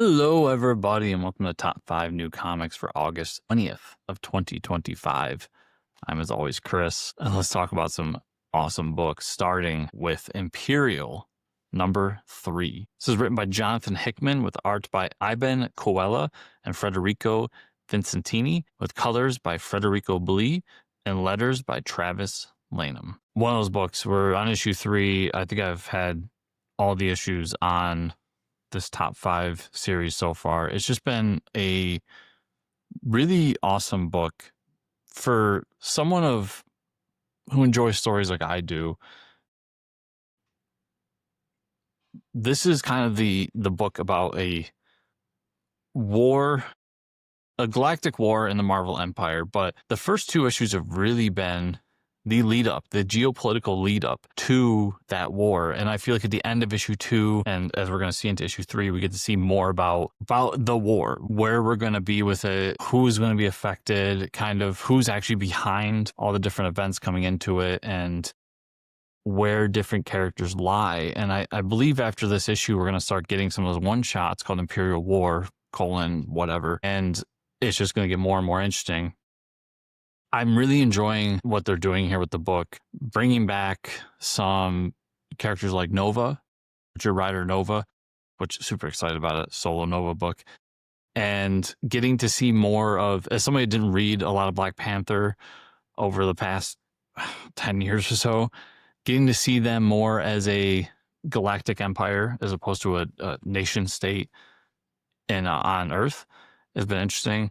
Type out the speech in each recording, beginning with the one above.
Hello, everybody, and welcome to Top 5 New Comics for August 20th of 2025. I'm, as always, Chris, and let's talk about some awesome books, starting with Imperial, number 3. This is written by Jonathan Hickman with art by Iban Coello and Federico Vicentini, with colors by Federico Blee and letters by Travis Lanham. One of those books, we're on issue 3. I think I've had all the issues on this top 5 series so far. It's just been a really awesome book for someone who enjoys stories like I do. This is kind of the book about a war, a galactic war in the Marvel Empire, but the first 2 issues have really been the lead up, the geopolitical lead up to that war. And I feel like at the end of issue 2, and as we're going to see into issue 3, we get to see more about the war, where we're going to be with it, who's going to be affected, kind of who's actually behind all the different events coming into it, and where different characters lie. And I believe after this issue, we're going to start getting some of those one-shots called Imperial War, whatever. And it's just going to get more and more interesting. I'm really enjoying what they're doing here with the book, bringing back some characters like Nova, your writer Nova, which I'm super excited about it, solo Nova book, and getting to see more of, as somebody who didn't read a lot of Black Panther over the past 10 years or so, getting to see them more as a galactic empire as opposed to a nation state on Earth has been interesting.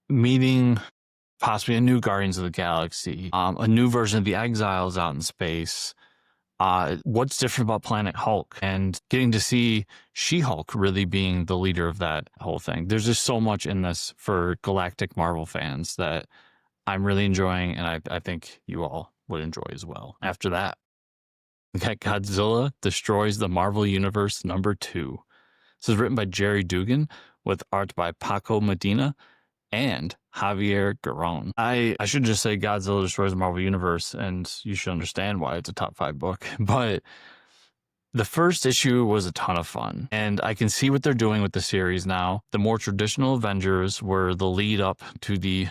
Meeting possibly a new Guardians of the Galaxy, a new version of the Exiles out in space, what's different about Planet Hulk, and getting to see She-Hulk really being the leader of that whole thing. There's just so much in this for galactic Marvel fans that I'm really enjoying, and I think you all would enjoy as well. After that, we got Godzilla Destroys the Marvel Universe number 2. This is written by Gerry Dugan with art by Paco Medina and Javier Gerron. I should just say Godzilla Destroys the Marvel Universe, and you should understand why it's a top 5 book. But the first issue was a ton of fun, and I can see what they're doing with the series now. The more traditional Avengers were the lead up to the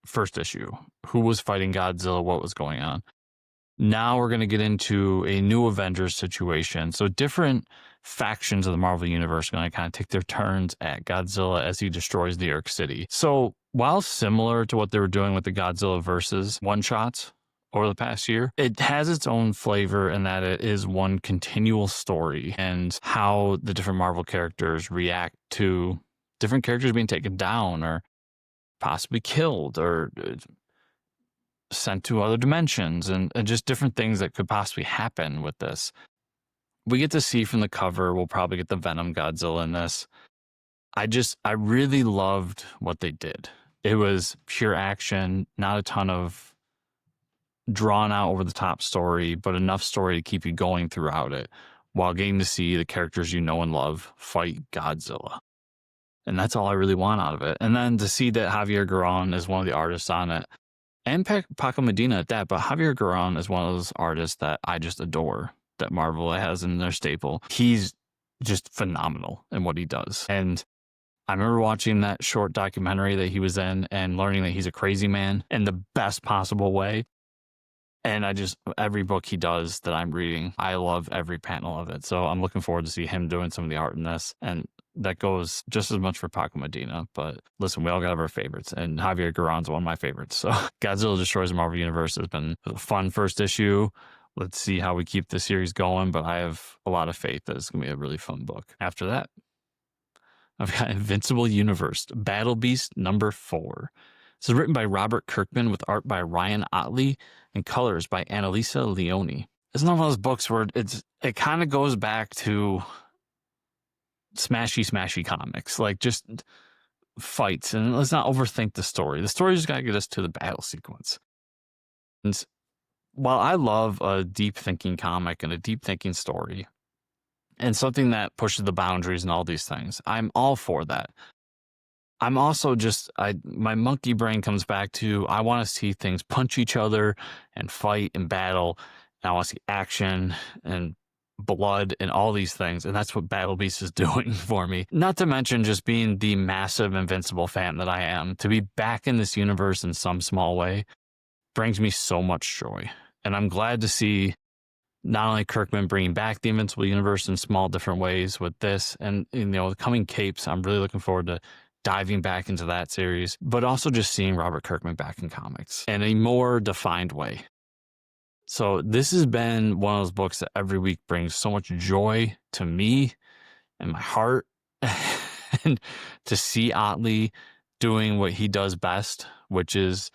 first issue. Who was fighting Godzilla? What was going on? Now we're going to get into a new Avengers situation. So different factions of the Marvel Universe are going to kind of take their turns at Godzilla as he destroys New York City. So while similar to what they were doing with the Godzilla versus one-shots over the past year, it has its own flavor in that it is one continual story, and how the different Marvel characters react to different characters being taken down or possibly killed or sent to other dimensions, and just different things that could possibly happen with this. We get to see from the cover, we'll probably get the Venom Godzilla in this. I really loved what they did. It was pure action, not a ton of drawn out over the top story, but enough story to keep you going throughout it while getting to see the characters you know and love fight Godzilla. And that's all I really want out of it. And then to see that Javier Gerron is one of the artists on it, and Paco Medina at that, but Javier Gerron is one of those artists that I just adore, that Marvel has in their staple. He's just phenomenal in what he does. And I remember watching that short documentary that he was in and learning that he's a crazy man in the best possible way. And every book he does that I'm reading, I love every panel of it. So I'm looking forward to see him doing some of the art in this. And that goes just as much for Paco Medina. But listen, we all got our favorites, and Javier Gerron's one of my favorites. So Godzilla Destroys the Marvel Universe has been a fun first issue. Let's see how we keep the series going, but I have a lot of faith that it's going to be a really fun book. After that, I've got Invincible Universe Battle Beast number 4. This is written by Robert Kirkman with art by Ryan Ottley and colors by Annalisa Leoni. It's one of those books where it kind of goes back to smashy comics, like just fights, and let's not overthink the story. The story just got to get us to the battle sequence. And while I love a deep thinking comic and a deep thinking story and something that pushes the boundaries and all these things, I'm all for that. I'm also my monkey brain comes back to, I want to see things punch each other and fight and battle. And I want to see action and blood and all these things. And that's what Battle Beast is doing for me. Not to mention just being the massive Invincible fan that I am. To be back in this universe in some small way brings me so much joy. And I'm glad to see not only Kirkman bringing back the Invincible Universe in small different ways with this and, the coming capes. I'm really looking forward to diving back into that series, but also just seeing Robert Kirkman back in comics in a more defined way. So this has been one of those books that every week brings so much joy to me and my heart. And to see Ottley doing what he does best, which is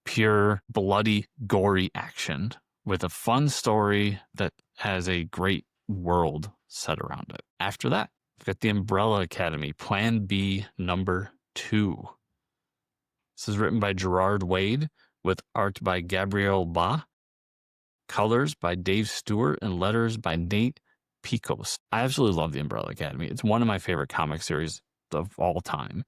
pure, bloody, gory action with a fun story that has a great world set around it. After that, we've got the Umbrella Academy, Plan B #2. This is written by Gerard Wade with art by Gabriel Ba, colors by Dave Stewart, and letters by Nate Picos. I absolutely love the Umbrella Academy. It's one of my favorite comic series of all time.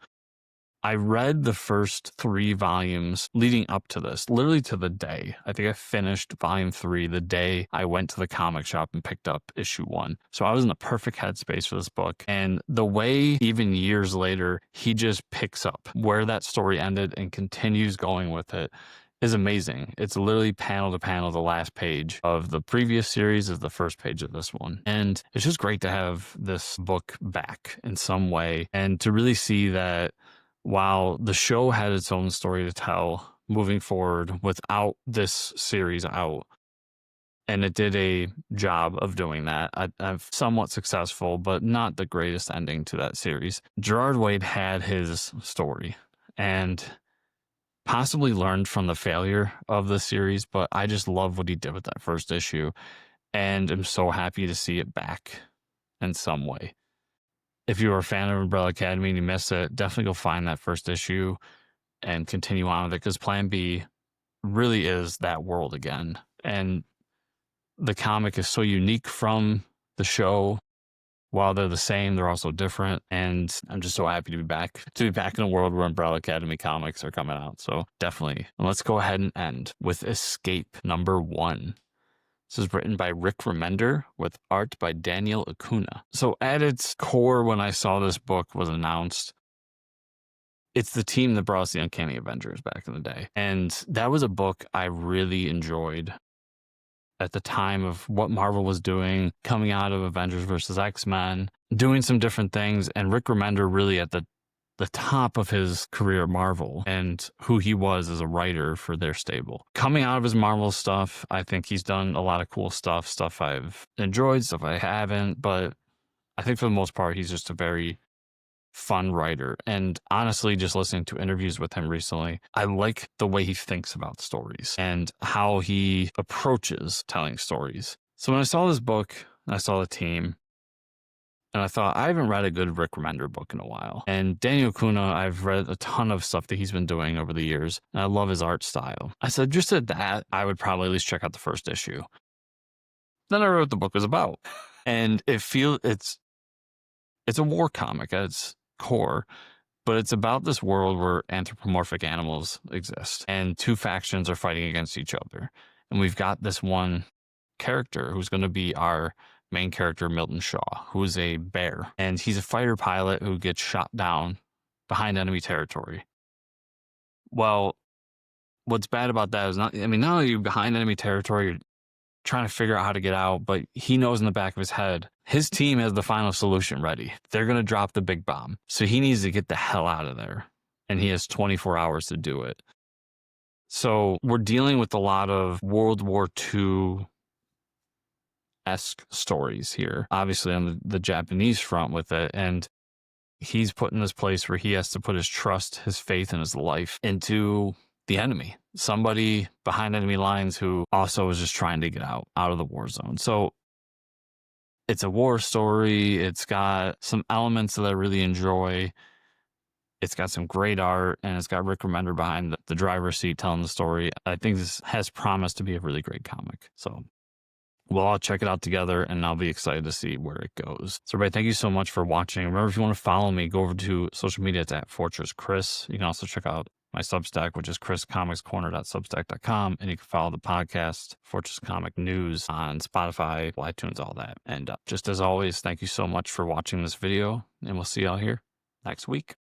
I read the first 3 volumes leading up to this, literally to the day. I think I finished volume 3 the day I went to the comic shop and picked up issue 1. So I was in the perfect headspace for this book. And the way, even years later, he just picks up where that story ended and continues going with it is amazing. It's literally panel to panel. The last page of the previous series is the first page of this one. And it's just great to have this book back in some way and to really see that while the show had its own story to tell moving forward without this series out, and it did a job of doing that. I'm somewhat successful, but not the greatest ending to that series. Gerard Wade had his story and possibly learned from the failure of the series, but I just love what he did with that first issue and I'm so happy to see it back in some way. If you were a fan of Umbrella Academy and you missed it, definitely go find that first issue and continue on with it, because Plan B really is that world again. And the comic is so unique from the show. While they're the same, they're also different. And I'm just so happy to be back in a world where Umbrella Academy comics are coming out. So definitely. And let's go ahead and end with Escape #1. This is written by Rick Remender with art by Daniel Acuna. So at its core, when I saw this book was announced, it's the team that brought us the Uncanny Avengers back in the day. And that was a book I really enjoyed at the time of what Marvel was doing, coming out of Avengers versus X-Men, doing some different things. And Rick Remender really at the top of his career at Marvel and who he was as a writer for their stable. Coming out of his Marvel stuff, I think he's done a lot of cool stuff I've enjoyed, stuff I haven't, but I think for the most part, he's just a very fun writer. And honestly, just listening to interviews with him recently, I like the way he thinks about stories and how he approaches telling stories. So when I saw this book, I saw the team, and I thought, I haven't read a good Rick Remender book in a while. And Daniel Acuna, I've read a ton of stuff that he's been doing over the years, and I love his art style. I said, just at that, I would probably at least check out the first issue. Then I read what the book was about. And it's a war comic at its core, but it's about this world where anthropomorphic animals exist, and 2 factions are fighting against each other. And we've got this one character who's going to be our main character, Milton Shaw, who is a bear, and he's a fighter pilot who gets shot down behind enemy territory. Well, what's bad about that is not only are you behind enemy territory, you're trying to figure out how to get out, but he knows in the back of his head, his team has the final solution ready. They're going to drop the big bomb. So he needs to get the hell out of there. And he has 24 hours to do it. So we're dealing with a lot of World War II esque stories here, obviously on the Japanese front with it. And he's put in this place where he has to put his trust, his faith, and his life into the enemy, somebody behind enemy lines who also is just trying to get out of the war zone. So it's a war story. It's got some elements that I really enjoy. It's got some great art, and it's got Rick Remender behind the driver's seat telling the story. I think this has promised to be a really great comic. So we'll all check it out together, and I'll be excited to see where it goes. So everybody, thank you so much for watching. Remember, if you want to follow me, go over to social media. It's at Fortress Chris. You can also check out my Substack, which is chriscomicscorner.substack.com. And you can follow the podcast, Fortress Comic News, on Spotify, iTunes, all that. And just as always, thank you so much for watching this video, and we'll see y'all here next week.